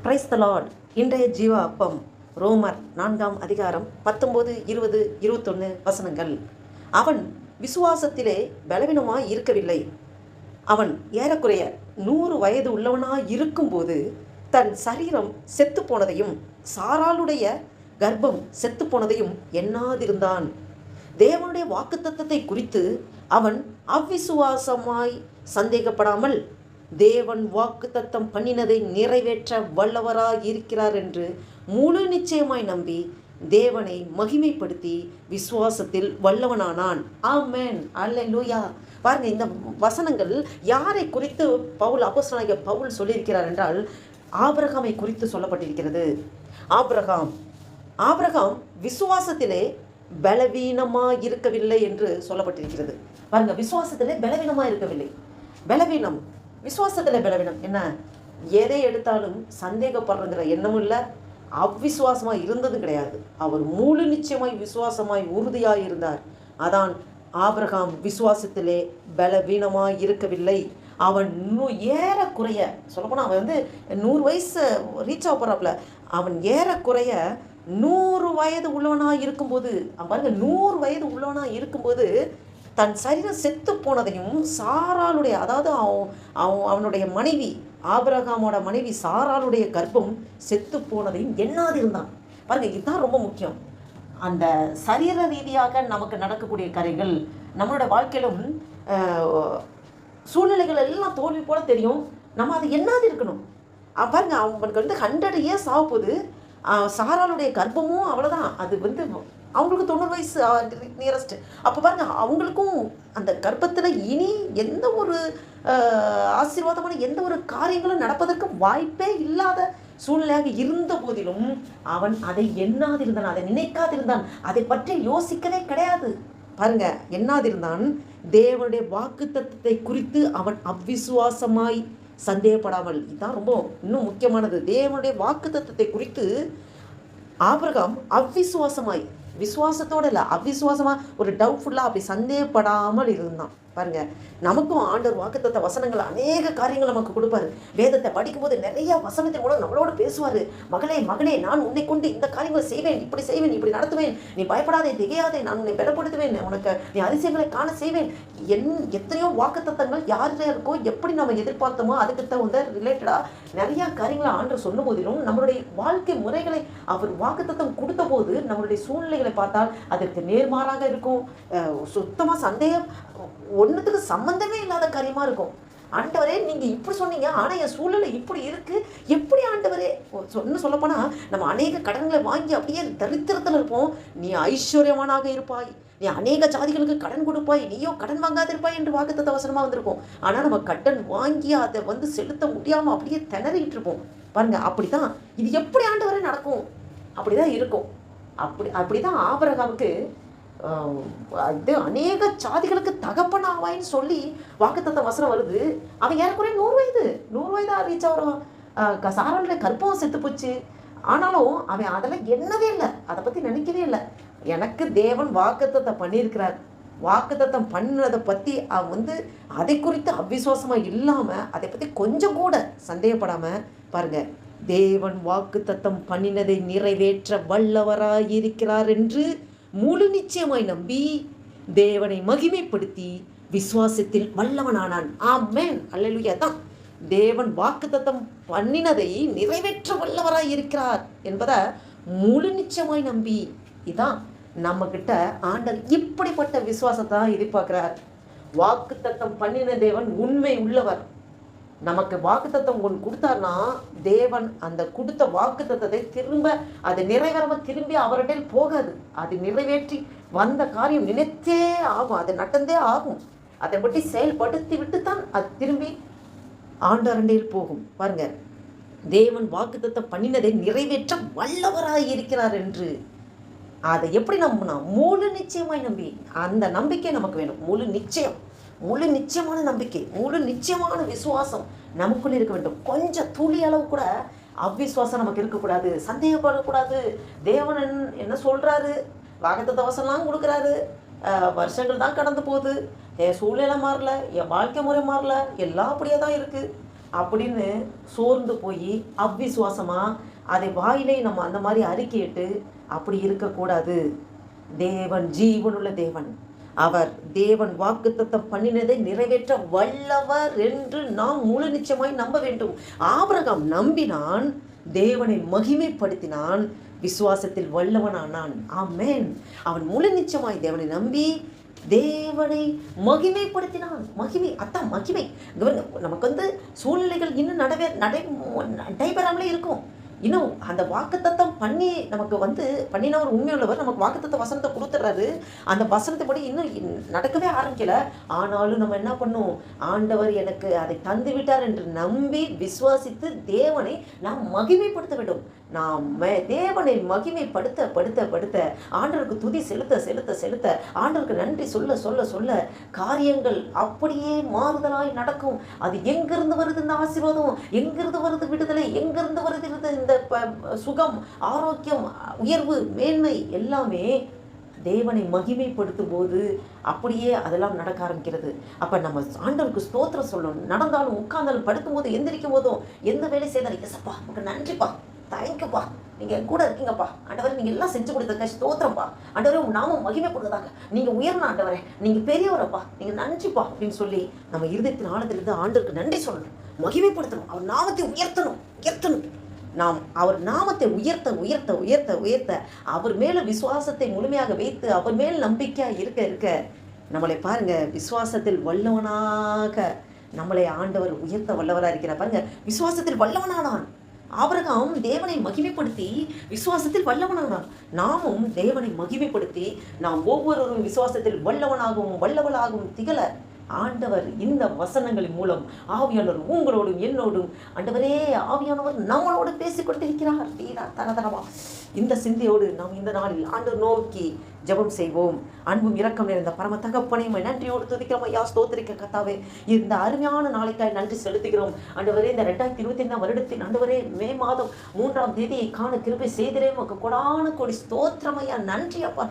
Praise the Lord. இன்றைய ஜீவ அப்பம் ரோமர் 4ஆம் அதிகாரம் 19, 20, 21 வசனங்கள். அவன் விசுவாசத்திலே பலவீனமாய் இருக்கவில்லை. அவன் ஏறக்குறைய 100 வயது உள்ளவனாய் இருக்கும்போது தன் சரீரம் செத்து போனதையும் சாராளுடைய கர்ப்பம் செத்து போனதையும் எண்ணாதிருந்தான். தேவனுடைய வாக்குத்தத்தத்தை குறித்து அவன் அவ்விசுவாசமாய் சந்தேகப்படாமல் தேவன் வாக்குத்தத்தம் பண்ணினதை நிறைவேற்ற வல்லவராய் இருக்கிறார் என்று முழு நிச்சயமாய் நம்பி தேவனை மகிமைப்படுத்தி விசுவாசத்தில் வல்லவனானான். ஆமென், அல்லேலூயா. பாருங்க, இந்த வசனங்கள் யாரை குறித்து அப்போஸ்தலனாகிய பவுல் சொல்லியிருக்கிறார் என்றால் ஆபிரகாமை குறித்து சொல்லப்பட்டிருக்கிறது. ஆபிரகாம் விசுவாசத்திலே பலவீனமாக இருக்கவில்லை என்று சொல்லப்பட்டிருக்கிறது. பாருங்க, விசுவாசத்திலே பலவீனமாக இருக்கவில்லை. பலவீனம், விசுவாசத்தில் பலவீனம் என்ன? எதை எடுத்தாலும் சந்தேகப்படுறங்கிற எண்ணமும் இல்லை, அவ்விசுவாசமாக இருந்ததும் கிடையாது. அவர் முழு நிச்சயமாய் விசுவாசமாய் உறுதியாய் இருந்தார். அதான் ஆபிரகாம் விசுவாசத்திலே பலவீனமாய் இருக்கவில்லை. அவன் ஏறக்குறைய சொல்லப்போனால் அவன் 100 வயசு ரீச் ஆக போகிறாப்புல. அவன் ஏறக்குறைய 100 வயது உள்ளவனாக இருக்கும்போது, பாருங்க, 100 வயது உள்ளவனாக இருக்கும்போது தன் சரீரம் செத்து போனதையும் சாராளுடைய, அதாவது அவனுடைய மனைவி, ஆபிரகாமோட மனைவி சாராளுடைய கர்ப்பம் செத்து போனதையும் எண்ணாதிருந்தான். பாருங்க, இதுதான் ரொம்ப முக்கியம். அந்த சரீர ரீதியாக நமக்கு நடக்கக்கூடிய காரியங்கள் நம்மளோட வாழ்க்கையிலும் சூழ்நிலைகள் எல்லாம் தோல்வி போல தெரியும். நம்ம அதை எண்ணாது இருக்கணும். பாருங்க, அவனுக்கு 100 இயர்ஸ் ஆக போகுது. சாராளுடைய கர்ப்பமும் அவ்வளோதான். அது அவங்களுக்கு 90 வயசு நியரஸ்ட். அப்போ பாருங்க, அவங்களுக்கும் அந்த கர்ப்பத்தில் இனி எந்த ஒரு ஆசீர்வாதமான எந்த ஒரு காரியங்களும் நடப்பதற்கு வாய்ப்பே இல்லாத சூழ்நிலையாக இருந்த போதிலும் அவன் அதை எண்ணாதிருந்தான், அதை நினைக்காதிருந்தான், அதை பற்றி யோசிக்கவே கிடையாது. பாருங்க, எண்ணாதிருந்தான். தேவனுடைய வாக்குத்தத்தத்தை குறித்து அவன் அவ்விசுவாசமாய் சந்தேகப்படாமல். இதுதான் ரொம்ப இன்னும் முக்கியமானது. தேவனுடைய வாக்குத்தத்தத்தை குறித்து ஆபிரகாம் அவ்விசுவாசமாய், விசுவாசத்தோடு இல்லை, அவ்விசுவாசமாக ஒரு டவுட்ஃபுல்லாக அப்படி சந்தேகப்படாமல் இருந்தான். பாருங்க, நமக்கும் ஆண்டவர் வாக்குத்தத்த வசனங்கள் அநேக காரியங்கள் நமக்கு கொடுப்பாரு. வேதத்தை படிக்கும்போது நிறைய வசனத்தின் மூலம் நம்மளோட பேசுவார். மகனே, நான் உன்னை கொண்டு இந்த காரியங்களை செய்வேன், இப்படி நடத்துவேன், நீ பயப்படாதே, திகையாதே, நான் உன்னை பெறப்படுத்துவேன், உனக்கு நீ அதிசயங்களை காண செய்வேன். எத்தனையோ வாக்குத்தத்தங்கள் யார் இருக்கோ, எப்படி நம்ம எதிர்பார்த்தோமோ அதுக்கு தகுந்த ரிலேட்டடாக நிறையா காரியங்களை ஆண்டவர் சொன்ன போதிலும் நம்மளுடைய வாழ்க்கை முறைகளை அவர் வாக்குத்தத்தம் கொடுத்த போது நம்மளுடைய சூழ்நிலைகளை பார்த்தால் அதற்கு நேர்மாறாக இருக்கும். சுத்தமாக சந்தேகம், ஒன்றுத்துக்கு சம்பந்தமே இல்லாத காரியமாக இருக்கும். ஆண்டவரே, நீங்கள் இப்படி சொன்னீங்க, ஆனால் என் சூழ்நிலை இப்படி இருக்குது, எப்படி ஆண்டவரே? சொல்லப்போனால் நம்ம அநேக கடன்களை வாங்கி அப்படியே தரித்திரத்தில் இருப்போம். நீ ஐஸ்வர்யவானாக இருப்பாய், நீ அநேக ஜாதிகளுக்கு கடன் கொடுப்பாய், நீயோ கடன் வாங்காது இருப்பாய் என்று வாக்குத்தத்த வசனமாக வந்திருக்கும். ஆனால் நம்ம கடன் வாங்கி அதை செலுத்த முடியாமல் அப்படியே திணறிட்டு இருப்போம். பாருங்க, அப்படிதான் இது எப்படி ஆண்டவரே நடக்கும்? அப்படிதான் இருக்கும். அப்படிதான் ஆபிரகாமுக்கு அநேக ஜாதிகளுக்கு தகப்பன் ஆவாயின்னு சொல்லி வாக்குத்தத்த வசனம் வருது. அவன் ஏறக்குறைய 100 வயதா ரீச் ஆகிறோம். சாராளுடைய கர்ப்பம் செத்து போச்சு. ஆனாலும் அவன் அதெல்லாம் எண்ணவே இல்லை, அதை பற்றி நினைக்கவே இல்லை. எனக்கு தேவன் வாக்குத்தத்தம் பண்ணியிருக்கிறார், வாக்குத்தத்தம் பண்ணதை பற்றி அவன் அதை குறித்து அவ்விசுவாசமாக இல்லாமல் அதை பற்றி கொஞ்சம் கூட சந்தேகப்படாமல், பாருங்க, தேவன் வாக்குத்தத்தம் பண்ணினதை நிறைவேற்ற வல்லவராயிருக்கிறார் என்று முழு நிச்சயமாய் நம்பி தேவனை மகிமைப்படுத்தி விசுவாசத்தில் வல்லவனானான். ஆமென், அல்லேலூயா. தான் தேவன் வாக்குத்தத்தம் பண்ணினதை நிறைவேற்ற வல்லவராய் இருக்கிறார் என்பதை முழு நிச்சயமாய் நம்பி. இதான் நம்ம கிட்ட ஆண்டவர் இப்படிப்பட்ட விசுவாசத்தை தான் எதிர்பார்க்கிறார். வாக்குத்தத்தம் பண்ணின தேவன் உண்மை உள்ளவர். நமக்கு வாக்குத்தத்தம் ஒன்று கொடுத்தார்னா தேவன் அந்த கொடுத்த வாக்குத்தத்தத்தை திரும்ப அது நிறைவேறாமல் திரும்பி அவர்கிட்ட போகாது. அது நிறைவேற்றி வந்த காரியம் நினைத்தே ஆகும், அது நடந்தே ஆகும். அதை பற்றி செயல்படுத்தி விட்டு தான் அது திரும்பி ஆண்டவரண்டையில் போகும். பாருங்க, தேவன் வாக்குத்தத்தம் பண்ணினதை நிறைவேற்ற வல்லவராய் இருக்கிறார் என்று அதை எப்படி நம்பினா? முழு நிச்சயமாய் நம்பி. அந்த நம்பிக்கை நமக்கு வேணும். முழு நிச்சயமான நம்பிக்கை, முழு நிச்சயமான விசுவாசம் நமக்குள்ளே இருக்க வேண்டும். கொஞ்சம் துளி அளவு கூட அவ்விசுவாசம் நமக்கு இருக்கக்கூடாது, சந்தேகப்படக்கூடாது. தேவன் என்ன சொல்கிறாரு, வாக்குத்தத்த வசனம்லாம் கொடுக்குறாரு, வருஷங்கள் தான் கடந்து போகுது, என் சூழ்நிலை மாறல, என் வாழ்க்கை முறை மாறல, எல்லாம் அப்படியே தான் இருக்குது. அப்படின்னு சோர்ந்து போய் அவ்விசுவாசமாக அதை வாயிலே நம்ம அந்த மாதிரி அறிக்கையிட்டு அப்படி இருக்கக்கூடாது. தேவன் ஜீவனுள்ள தேவன். அவர் தேவன் வாக்குத்தத்தம் பண்ணினதை நிறைவேற்ற வல்லவர் என்று நாம் முழு நிச்சயமாய் நம்ப வேண்டும். ஆபிரகாம் நம்பினான், தேவனை மகிமைப்படுத்தினான், விசுவாசத்தில் வல்லவனானான். ஆமென். அவன் முழு நிச்சயமாய் தேவனை நம்பி தேவனை மகிமைப்படுத்தினான். அதான் மகிமை. நமக்கு சூழ்நிலைகள் இன்னும் நடைபெறாமலே இருக்கும். இன்னும் அந்த வாக்குத்தத்தம் பண்ணி நமக்கு பண்ணினவர் உண்மையுள்ளவர். நமக்கு வாக்குத்தத்த வசனத்தை கொடுத்துட்றாரு. அந்த வசனத்தை படி இன்னும் நடக்கவே ஆரம்பிக்கல. ஆனாலும் நம்ம என்ன பண்ணோம்? ஆண்டவர் எனக்கு அதை தந்து விட்டார் என்று நம்பி விசுவாசித்து தேவனை நாம் மகிமைப்படுத்த வேண்டும். நாம் தேவனை மகிமைப்படுத்த படுத்த படுத்த ஆண்டவருக்கு துதி செலுத்த செலுத்த செலுத்த ஆண்டவருக்கு நன்றி சொல்ல சொல்ல சொல்ல காரியங்கள் அப்படியே மாறுதலாய் நடக்கும். அது எங்கிருந்து வருது இந்த ஆசீர்வாதம்? எங்கிருந்து வருது விடுதலை? எங்கிருந்து வருது இந்த சுகம், ஆரோக்கியம், உயர்வு, மேன்மை? எல்லாமே தேவனை மகிமைப்படுத்தும் போது அப்படியே அதெல்லாம் நடக்க ஆரம்பிக்கிறது. அப்போ நம்ம ஆண்டவருக்கு ஸ்தோத்திரம் சொல்லணும். நடந்தாலும் உட்கார்ந்தாலும் படுக்கும் போது எந்திரிக்கும் போதும் எந்த வேலை செய்தாலும் எஸ்ப்பா உங்களுக்கு நன்றிப்பா, தேங்க்யூப்பா, நீங்கள் கூட இருக்கீங்கப்பா, ஆண்டவரே நீங்கள் எல்லாம் செஞ்சு கொடுத்ததுக்க ஸ்தோத்திரம்ப்பா, ஆண்டவரே உங்கள் நாமம் மகிமைப்படுறதாங்க, நீங்கள் உயர்ந்த ஆண்டவரே, நீங்கள் பெரியவரப்பா, நீங்கள் நன்றிப்பா அப்படின்னு சொல்லி நம்ம இருதயத்தின் ஆழத்திலிருந்து ஆண்டவருக்கு நன்றி சொல்லணும், மகிமைப்படுத்தணும், அவர் நாமத்தை உயர்த்தணும். நாம் அவர் நாமத்தை உயர்த்த உயர்த்த உயர்த்த உயர்த்த அவர் மேலே விசுவாசத்தை முழுமையாக வைத்து அவர் மேல் நம்பிக்கையாக இருக்க நம்மளை பாருங்க விசுவாசத்தில் வல்லவனாக நம்மளை ஆண்டவர் உயர்த்த வல்லவராக இருக்கிறார். பாருங்க, விசுவாசத்தில் வல்லவனானான் ஆபிரகாம். தேவனை மகிமைப்படுத்தி விசுவாசத்தில் வல்லவனானான். நாமும் தேவனை மகிமைப்படுத்தி நாம் ஒவ்வொருவரும் விசுவாசத்தில் வல்லவளாகவும் திகழ ஆண்டவர் இந்த வசனங்களின் மூலம் ஆவியானவர் உங்களோடும் என்னோடும் ஆண்டவரே ஆவியானவர் நம்மளோடு பேசிக் கொண்டிருக்கிறார். தரதரமா இந்த சிந்தையோடு நாம் இந்த நாளில் ஆண்டவர் நோக்கி ஜெபம் செய்வோம். அன்பும் இரக்கம் நிறைந்த பரம தகப்பனையும் நன்றியோடு துதிக்கிறோம் ஐயா, ஸ்தோத்திரிக்க கர்த்தாவே. இந்த அருமையான நாளைக்காய் நன்றி செலுத்துகிறோம் ஆண்டவரே. இந்த 2025 வருடத்தில் ஆண்டவரே மே மாதம் 3ஆம் தேதியை காண கிருபை செய்திரே உமக்கு கொடான கோடி ஸ்தோத்திரம் ஐயா. நன்றி அப்பா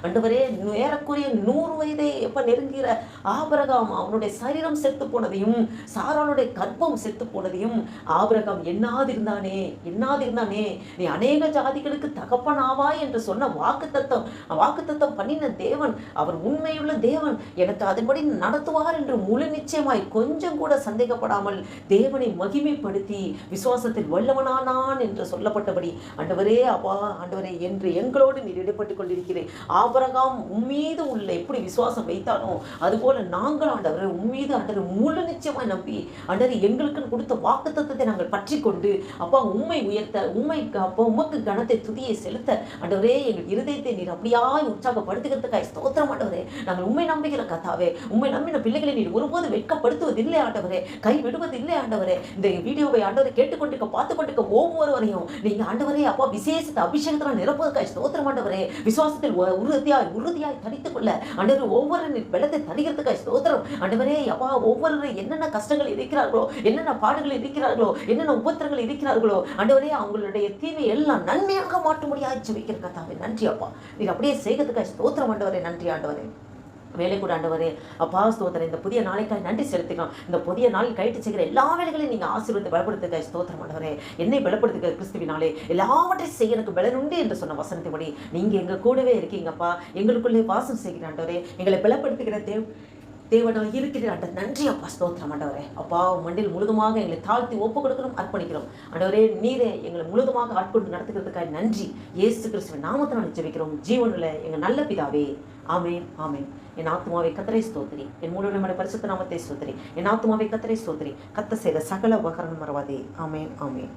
ஆண்டவரே. ஏறக்குறைய 100 வயதை எப்ப நெருங்குகிற ஆபிரகாம் அவனுடைய சரீரம் செத்து போனதையும் சாராளுடைய கர்ப்பம் செத்து போனதையும் ஆபிரகாம் எண்ணாதிருந்தானே நீ அநேக ஜாதிகளுக்கு தகப்பன் ஆவாய் என்று சொன்ன வாக்குத்தத்தம் பண்ணின தேவன் அவர் உண்மையுள்ள தேவன், எனக்கு அதன்படி நடத்துவார் என்று முழு நிச்சயமாய் கொஞ்சம் கூட சந்தேகப்படாமல் தேவனை மகிமைப்படுத்தி விசுவாசத்தில் வல்லவனானான் என்று சொல்லப்பட்டபடி ஆண்டவரே அப்பா ஆண்டவரே என்று எங்களோடு நீர் இடைப்பட்டுக் கொண்டிருக்கிறேன். ஆபிரகாம் உம்மீது உள்ள எப்படி விசுவாசம் வைத்தானோ அதுபோல நாங்கள் ஆண்டவரை உம்மீது ஆண்டவர் முழு நிச்சயமாய் நம்பி ஆண்டவர் எங்களுக்கு கொடுத்த வாக்குத்தத்தத்தை நாங்கள் பற்றி கொண்டு அப்பா உம்மை உயர்த்த அப்பா உமக்கு கனத்தை துதியை செலுத்த ஆண்டவரே எங்கள் இருதயத்தை நீர் அப்படியாய் உற்சாகப்படுத்துகிறதுக்காய் ஸ்தோத்திரம் ஆண்டவரே. நாங்கள் உண்மை நம்புகிற கர்த்தாவே, உண்மை நம்பின பிள்ளைகளை நீர் ஒருபோது வெட்கப்படுத்துவதில்லை ஆண்டவரே, கை விடுவதில்லை ஆண்டவரே. இந்த வீடியோவை ஆண்டவரை கேட்டுக்கொண்டிருக்க பார்த்து கொண்டிருக்க ஒவ்வொருவரையும் நீங்க ஆண்டவரே அப்பா விசேஷத்தை அபிஷேகத்தினால் நிரப்புவதற்காய் ஸ்தோத்திரம் ஆண்டவரே. விசுவாசத்தில் உறுதியாய் தனித்துக் கொள்ள ஆண்டவர் ஒவ்வொரு பலத்தை தருகிறதுக்காய் ஸ்தோத்திரம் ஆண்டவரே. அப்பா ஒவ்வொரு என்னென்ன கஷ்டங்கள் இருக்கிறார்களோ, என்னென்ன பாடுகள் இருக்கிறார்களோ, என்னென்ன உபத்திரங்கள் இருக்கிறார்களோ ஆண்டவரே அவங்களுடைய தீமை எல்லாம் நன்மையாக மாற்றும்படியாக ஜெபிக்கிற கர்த்தாவே நன்றி அப்பா. நீங்க அப்படியே செய்கிறதுக்காக ஸ்தோத்திரம் ஆண்டவரே. நன்றி ஆண்டவரே. வேலை கூட ஆண்டவரே அப்பா ஸ்தோத்திரம். இந்த புதிய நாளைக்காக நன்றி செலுத்திக்கலாம். இந்த புதிய நாளில் கைட்டு செய்கிற எல்லா வேலைகளையும் நீங்கள் ஆசீர்வாதத்தை பலப்படுத்துக்காய் ஸ்தோத்திரம் ஆண்டவரே. என்னை பலப்படுத்துகிற கிறிஸ்துவினாலே எல்லாவற்றையும் செய்ய எனக்கு பலனுண்டு என்று சொன்ன வசனத்தின்படி நீங்கள் எங்கள் கூடவே இருக்கீங்கப்பா. எங்களுக்குள்ளே வாசம் செய்கிற ஆண்டவரே, எங்களை பலப்படுத்துகிற தேவனாக இருக்கிற நன்றி அப்பா ஸ்தோத்திரம் ஆண்டவரே. அப்பா மண்டில் முழுதுமாக எங்களை தாழ்த்தி ஒப்பு கொடுக்கணும், அர்ப்பணிக்கிறோம் ஆண்டவரே. நீரே எங்களை முழுதுமாக ஆட்கொண்டு நடத்துகிறதுக்காக நன்றி. இயேசு கிறிஸ்துவின் நாமத்தினால் ஜெபிக்கிறோம் ஜீவனுள்ள எங்கள் நல்ல பிதாவே. ஆமென் ஆமென். என் ஆத்துமாவை கர்த்தரை ஸ்தோத்திரி, என் முழு நம்முடைய பரிசுத்த நாமத்தை ஸ்தோத்திரி. என் ஆத்துமாவை கர்த்தரை ஸ்தோத்திரி, கர்த்தர் செய்த சகல உபகாரம் மறவாதே. ஆமென் ஆமென்.